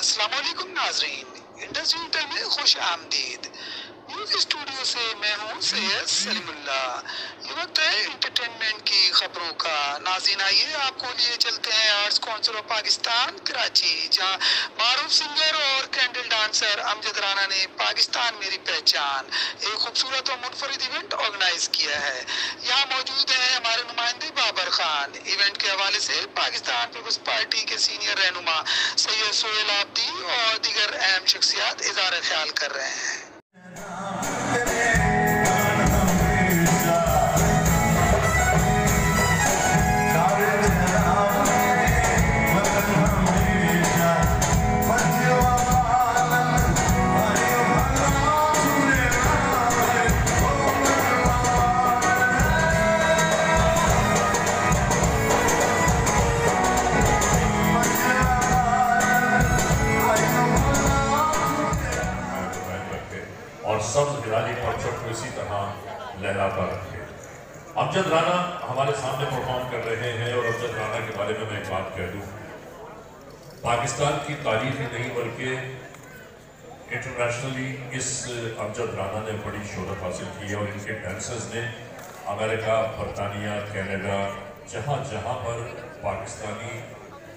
अस्सलाम वालेकुम नाजरीन, इंडस डिजिटल में खुश आमदीद। न्यूज़ स्टूडियो से मैं हूँ सैयद सलीमुल्ला। ये वक्त है इंटरटेनमेंट की खबरों का। नाज़रीन आइए आपको लिए चलते हैं arts council of Pakistan Karachi, जहाँ मारूफ सिंगर और कैंडल डांसर अमजद राना ने पाकिस्तान मेरी पहचान एक खूबसूरत और मुनफरिद इवेंट ऑर्गेनाइज किया है। यहाँ मौजूद हैं हमारे नुमाइंदे बाबर खान। इवेंट के हवाले से पाकिस्तान पीपल्स पार्टी के सीनियर रहनुमा सैयद सोहेल आब्दी और दीगर अहम शख्सियात इज़हार ख्याल कर रहे हैं। और सब्ज गिरानी परचम को इसी तरह लहराता रखे। अमजद राना हमारे सामने परफॉर्म कर रहे हैं और अमजद राना के बारे में मैं एक बात कह दूं, पाकिस्तान की तारीख ही नहीं बल्कि इंटरनेशनली इस अमजद राना ने बड़ी शोहरत हासिल की है और इनके डांसर्स ने अमेरिका, बरतानिया, कनाडा, जहाँ जहाँ पर पाकिस्तानी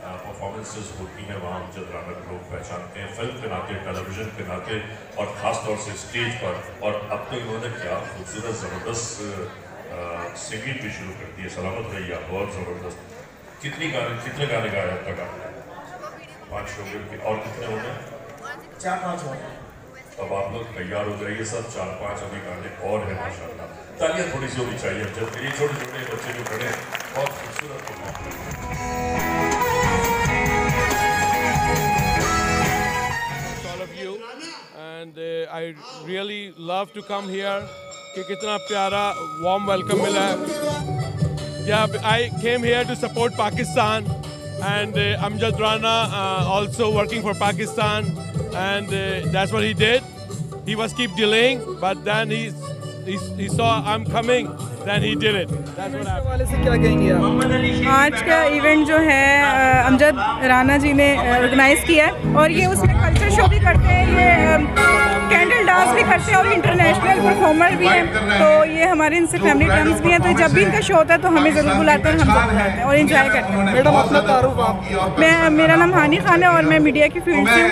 परफॉर्मेंसेस होती हैं वहाँ अमजद राना को लोग पहचानते हैं, फिल्म के नाते, टेलीविज़न के नाते और ख़ास तौर से स्टेज पर। और अब तो इन्होंने क्या खूबसूरत ज़बरदस्त सिंगिंग भी शुरू कर दी है। सलामत रहिए, बहुत ज़बरदस्त। कितने गाने गाए अब तक आपने? 5 हो गए और कितने हो गए? 4-5 हो गए। अब आप लोग तैयार हो जाइए सब, 4-5 अभी गाने और हैं माशाल्लाह। तालियां थोड़ी सी होनी चाहिए जब ये छोटे छोटे बच्चे जो खड़े बहुत खूबसूरत। And I really love to come here कि कितना प्यारा warm welcome मिला है। Yeah, I came here to support Pakistan and Amjad Rana also working for Pakistan and that's what he did. He was keep delaying but then he saw I'm coming, then he did it. That's what happened. से क्या कहेंगे आप? आज का event जो है अमजद राना जी ने organise किया है और ये उसमें कल्चर शो भी करते हैं, ये कैंडल डांस भी करते हैं और इंटरनेशनल परफॉर्मर भी हैं। तो ये हमारे इनसे फैमिली टर्म्स भी हैं, तो जब भी इनका शो होता है तो हमें ज़रूर बुलाते हैं, हम ज़रूर बुलाते हैं और एंजॉय करते हैं। मैडम अपना तारुफ आप? मेरा नाम हानी खान है और मैं मीडिया की फील्ड से हूँ।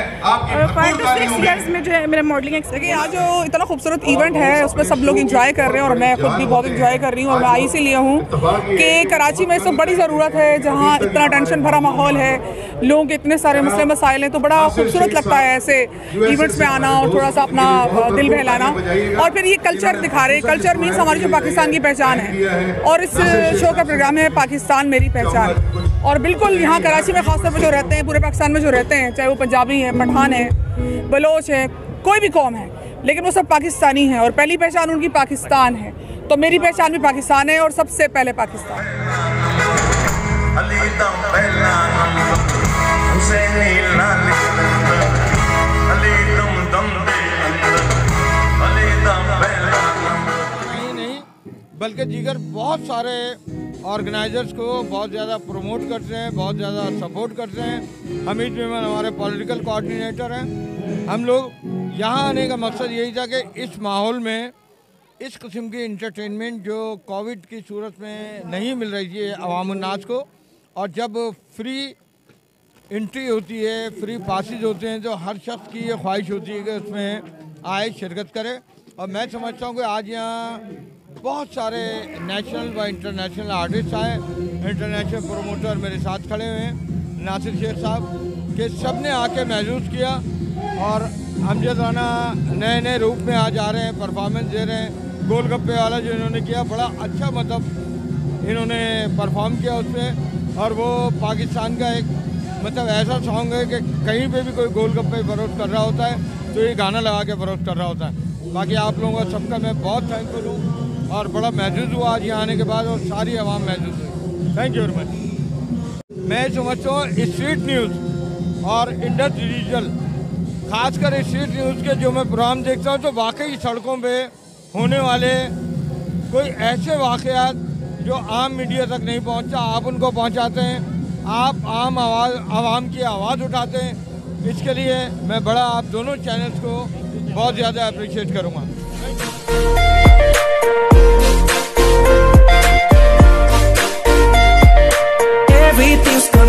5 to 6 ईयर्स में जो है मेरा मॉडलिंग एक्सपीरियंस। आज जो इतना खूबसूरत इवेंट है उसमें सब लोग एंजॉय कर रहे हैं और मैं खुद भी बहुत एंजॉय कर रही हूँ। और मैं आई इसीलिए हूँ कि कराची में इस वक्त बड़ी ज़रूरत है, जहाँ इतना टेंशन भरा माहौल है, लोग इतने सारे मसले मसाइल हैं, तो बड़ा खूबसूरत लगता है ऐसे इवेंट्स में आना और थोड़ा सा अपना दिल बहलाना। और फिर ये कल्चर दिखा रहे हैं, कल्चर मीन्स हमारी जो पाकिस्तान की पहचान है और इस शो का प्रोग्राम है पाकिस्तान मेरी पहचान। और बिल्कुल यहाँ कराची में खासतौर पर जो रहते हैं, पूरे पाकिस्तान में जो रहते हैं, चाहे वो पंजाबी हैं, पठान हैं, बलोच हैं, कोई भी कौम है, लेकिन वो सब पाकिस्तानी हैं और पहली पहचान उनकी पाकिस्तान है। तो मेरी पहचान भी पाकिस्तान है और सबसे पहले पाकिस्तान। नहीं बल्कि दीगर बहुत सारे ऑर्गेनाइजर्स को बहुत ज़्यादा प्रमोट करते हैं, बहुत ज़्यादा सपोर्ट करते हैं। हमीद मेमन हमारे पॉलिटिकल कोऑर्डिनेटर हैं। हम लोग यहाँ आने का मकसद यही था कि इस माहौल में इस किस्म की इंटरटेनमेंट जो कोविड की सूरत में नहीं मिल रही थी अवामुन्नास को, और जब फ्री एंट्री होती है, फ्री पासिस होते हैं, तो हर शख्स की ये ख्वाहिश होती है कि उसमें आए, शिरकत करे। और मैं समझता हूँ कि आज यहाँ बहुत सारे नेशनल व इंटरनेशनल आर्टिस्ट आए, इंटरनेशनल प्रोमोटर मेरे साथ खड़े हुए हैं, नासिर शेख साहब, के सब ने आके महसूस किया। और अमजद राना नए नए रूप में आज आ रहे हैं, परफॉर्मेंस दे रहे हैं। गोलगप्पे वाला जो इन्होंने किया बड़ा अच्छा, मतलब इन्होंने परफॉर्म किया उस पर। और वो पाकिस्तान का एक मतलब ऐसा सॉन्ग है कि कहीं पे भी कोई गोलगप्पे फरोख्त कर रहा होता है तो ये गाना लगा के फरोख्त कर रहा होता है। बाकी आप लोगों का सबका मैं बहुत थैंकफुल हूँ और बड़ा महसूस हुआ आज यहाँ आने के बाद और सारी आवाम महसूस हुई। Thank you very much. मैं समझता हूँ स्ट्रीट न्यूज़ और इंडस डिजिटल, खासकर स्ट्रीट न्यूज़ के जो मैं प्रोग्राम देखता हूँ तो वाकई सड़कों पे होने वाले कोई ऐसे वाक़यात जो आम मीडिया तक नहीं पहुँचता, आप उनको पहुँचाते हैं। आप आम आवाम की आवाज़ उठाते हैं। इसके लिए मैं बड़ा आप दोनों चैनल्स को बहुत ज़्यादा अप्रिशिएट करूँगा। Everything's gonna